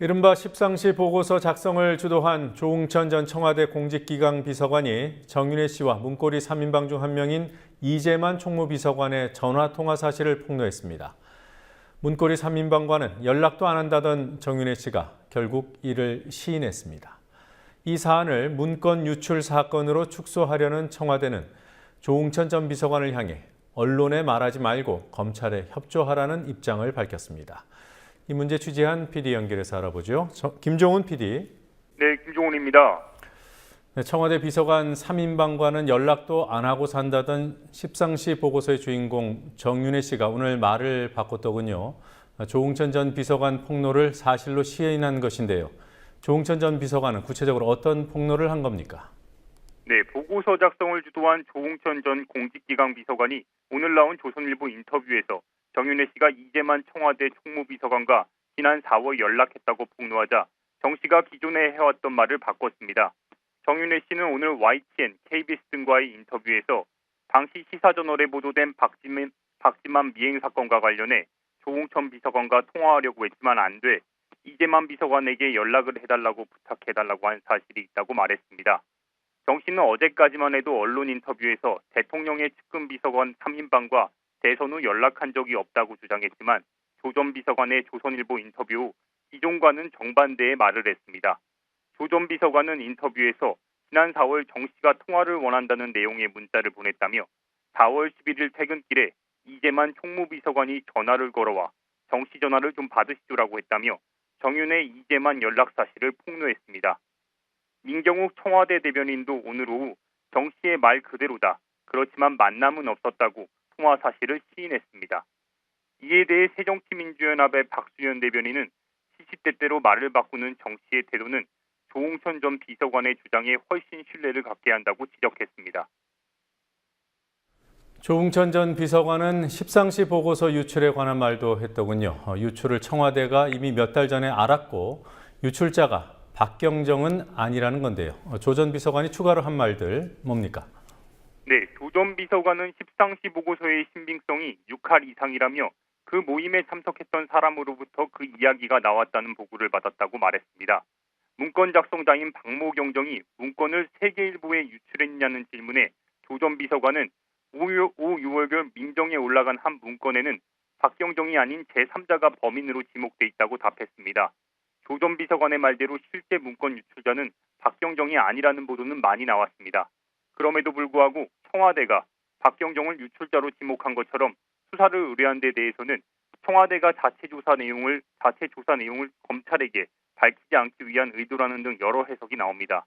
이른바 십상시 보고서 작성을 주도한 조웅천 전 청와대 공직기강 비서관이 정윤회 씨와 문고리 3인방 중 한 명인 이재만 총무비서관의 전화통화 사실을 폭로했습니다. 문고리 3인방과는 연락도 안 한다던 정윤회 씨가 결국 이를 시인했습니다. 이 사안을 문건 유출 사건으로 축소하려는 청와대는 조웅천 전 비서관을 향해 언론에 말하지 말고 검찰에 협조하라는 입장을 밝혔습니다. 이 문제 취재한 PD 연결해서 알아보죠. 김종훈 PD. 네, 김종훈입니다. 청와대 비서관 3인방과는 연락도 안 하고 산다던 십상시 보고서의 주인공 정윤회 씨가 오늘 말을 바꿨더군요. 조웅천 전 비서관 폭로를 사실로 시인한 것인데요. 조웅천 전 비서관은 구체적으로 어떤 폭로를 한 겁니까? 네, 보고서 작성을 주도한 조웅천 전 공직기강 비서관이 오늘 나온 조선일보 인터뷰에서 정윤회 씨가 이재만 청와대 총무비서관과 지난 4월 연락했다고 폭로하자 정 씨가 기존에 해왔던 말을 바꿨습니다. 정윤회 씨는 오늘 YTN, KBS 등과의 인터뷰에서 당시 시사저널에 보도된 박지만 미행 사건과 관련해 조웅천 비서관과 통화하려고 했지만 안 돼 이재만 비서관에게 연락을 해달라고 부탁해달라고 한 사실이 있다고 말했습니다. 정 씨는 어제까지만 해도 언론 인터뷰에서 대통령의 측근 비서관 3인방과 대선 후 연락한 적이 없다고 주장했지만 조 전 비서관의 조선일보 인터뷰 후 기존과는 정반대의 말을 했습니다. 조 전 비서관은 인터뷰에서 지난 4월 정 씨가 통화를 원한다는 내용의 문자를 보냈다며 4월 11일 퇴근길에 이재만 총무비서관이 전화를 걸어와 정 씨 전화를 좀 받으시죠라고 했다며 정윤회 이재만 연락 사실을 폭로했습니다. 민경욱 청와대 대변인도 오늘 오후 정 씨의 말 그대로다. 그렇지만 만남은 없었다고 통화 사실을 시인했습니다. 이에 대해 새정치민주연합의 박수현 대변인은 시시때때로 말을 바꾸는 정 씨의 태도는 조웅천 전 비서관의 주장에 훨씬 신뢰를 갖게 한다고 지적했습니다. 조웅천 전 비서관은 십상시 보고서 유출에 관한 말도 했더군요. 유출을 청와대가 이미 몇 달 전에 알았고 유출자가 박경정은 아니라는 건데요. 조 전 비서관이 추가로 한 말들 뭡니까? 네, 조 전 비서관은 십상시 보고서의 신빙성이 6할 이상이라며 그 모임에 참석했던 사람으로부터 그 이야기가 나왔다는 보고를 받았다고 말했습니다. 문건 작성자인 박모경정이 문건을 세계일보에 유출했냐는 질문에 조 전 비서관은 오 6월경 민정에 올라간 한 문건에는 박경정이 아닌 제3자가 범인으로 지목돼 있다고 답했습니다. 조 전 비서관의 말대로 실제 문건 유출자는 박경정이 아니라는 보도는 많이 나왔습니다. 그럼에도 불구하고 청와대가 박경정을 유출자로 지목한 것처럼 수사를 의뢰한 데 대해서는 청와대가 자체 조사 내용을 검찰에게 밝히지 않기 위한 의도라는 등 여러 해석이 나옵니다.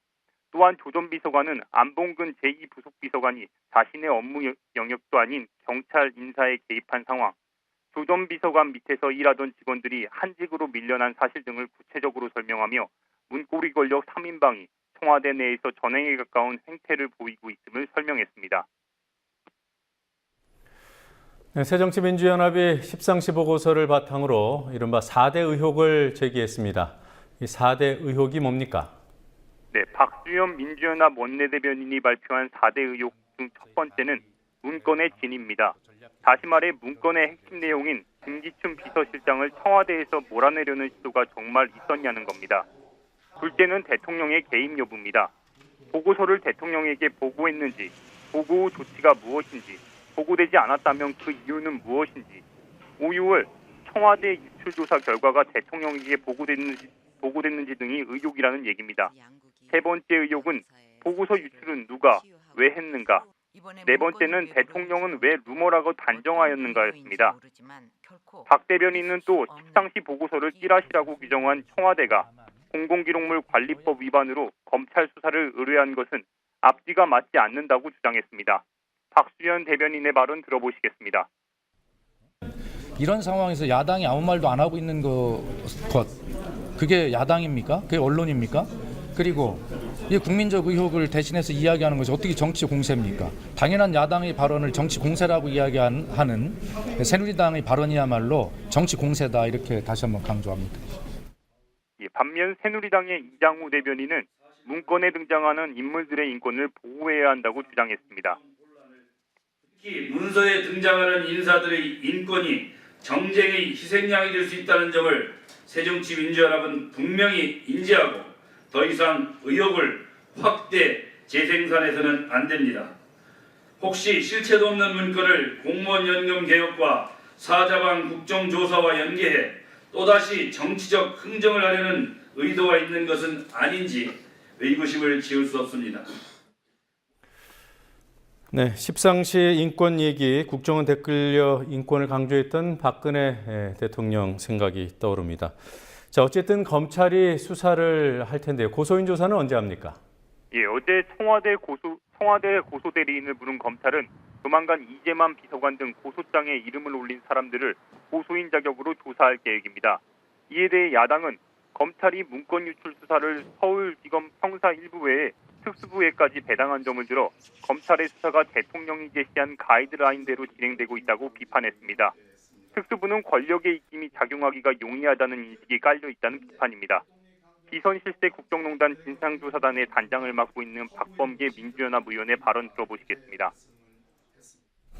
또한 조 전 비서관은 안봉근 제2부속비서관이 자신의 업무 영역도 아닌 경찰 인사에 개입한 상황, 조 전 비서관 밑에서 일하던 직원들이 한직으로 밀려난 사실 등을 구체적으로 설명하며 문고리 권력 3인방이 청와대 내에서 전횡에 가까운 행태를 보이고 있음을 설명했습니다. 새정치민주연합이 십상시 보고서를 바탕으로 이른바 4대 의혹을 제기했습니다. 이 4대 의혹이 뭡니까? 네, 박주현 민주연합 원내대변인이 발표한 4대 의혹 중 첫 번째는 문건의 진입니다. 다시 말해 문건의 핵심 내용인 김기춘 비서실장을 청와대에서 몰아내려는 시도가 정말 있었냐는 겁니다. 둘째는 대통령의 개입 여부입니다. 보고서를 대통령에게 보고했는지, 보고 후 조치가 무엇인지, 보고되지 않았다면 그 이유는 무엇인지, 5, 6월 청와대 유출 조사 결과가 대통령에게 보고됐는지 등이 의혹이라는 얘기입니다. 세 번째 의혹은 보고서 유출은 누가, 왜 했는가. 네 번째는 대통령은 왜 루머라고 단정하였는가였습니다. 박 대변인은 또 십상시 보고서를 찌라시라고 규정한 청와대가 공공기록물 관리법 위반으로 검찰 수사를 의뢰한 것은 앞뒤가 맞지 않는다고 주장했습니다. 박수현 대변인의 발언 들어보시겠습니다. 이런 상황에서 야당이 아무 말도 안 하고 있는 그게 야당입니까? 그게 언론입니까? 그리고 이 국민적 의혹을 대신해서 이야기하는 것이 어떻게 정치 공세입니까? 당연한 야당의 발언을 정치 공세라고 이야기하는 새누리당의 발언이야말로 정치 공세다, 이렇게 다시 한번 강조합니다. 반면 새누리당의 이장우 대변인은 문건에 등장하는 인물들의 인권을 보호해야 한다고 주장했습니다. 특히 문서에 등장하는 인사들의 인권이 정쟁의 희생양이 될 수 있다는 점을 새정치민주연합은 분명히 인지하고 더 이상 의혹을 확대 재생산해서는 안 됩니다. 혹시 실체도 없는 문건을 공무원 연금 개혁과 사자방 국정조사와 연계해 또다시 정치적 흥정을 하려는 의도가 있는 것은 아닌지 의구심을 지울 수 없습니다. 네, 십상시 인권 얘기, 국정원 댓글려 인권을 강조했던 박근혜 대통령 생각이 떠오릅니다. 자, 어쨌든 검찰이 수사를 할 텐데요. 고소인 조사는 언제 합니까? 예, 어제 청와대 고소대리인을 부른 검찰은 조만간 이재만 비서관 등 고소장에 이름을 올린 사람들을 고소인 자격으로 조사할 계획입니다. 이에 대해 야당은 검찰이 문건 유출 수사를 서울지검 형사 1부 외에 특수부에까지 배당한 점을 들어 검찰의 수사가 대통령이 제시한 가이드라인대로 진행되고 있다고 비판했습니다. 특수부는 권력의 입김이 작용하기가 용이하다는 인식이 깔려 있다는 비판입니다. 비선실세 국정농단 진상조사단의 단장을 맡고 있는 박범계 민주연합 의원의 발언 들어보시겠습니다.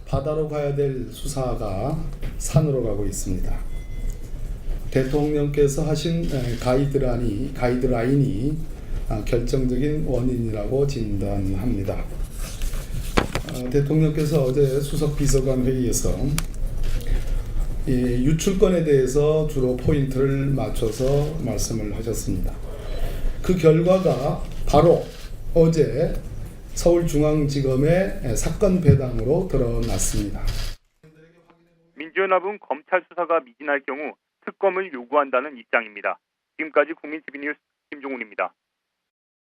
바다로 가야 될 수사가 산으로 가고 있습니다. 대통령께서 하신 가이드라인이 결정적인 원인이라고 진단합니다. 대통령께서 어제 수석비서관 회의에서 유출건에 대해서 주로 포인트를 맞춰서 말씀을 하셨습니다. 그 결과가 바로 어제 서울중앙지검의 사건 배당으로 드러났습니다. 민주연합은 검찰 수사가 미진할 경우 특검을 요구한다는 입장입니다. 지금까지 국민TV 뉴스 김종훈입니다.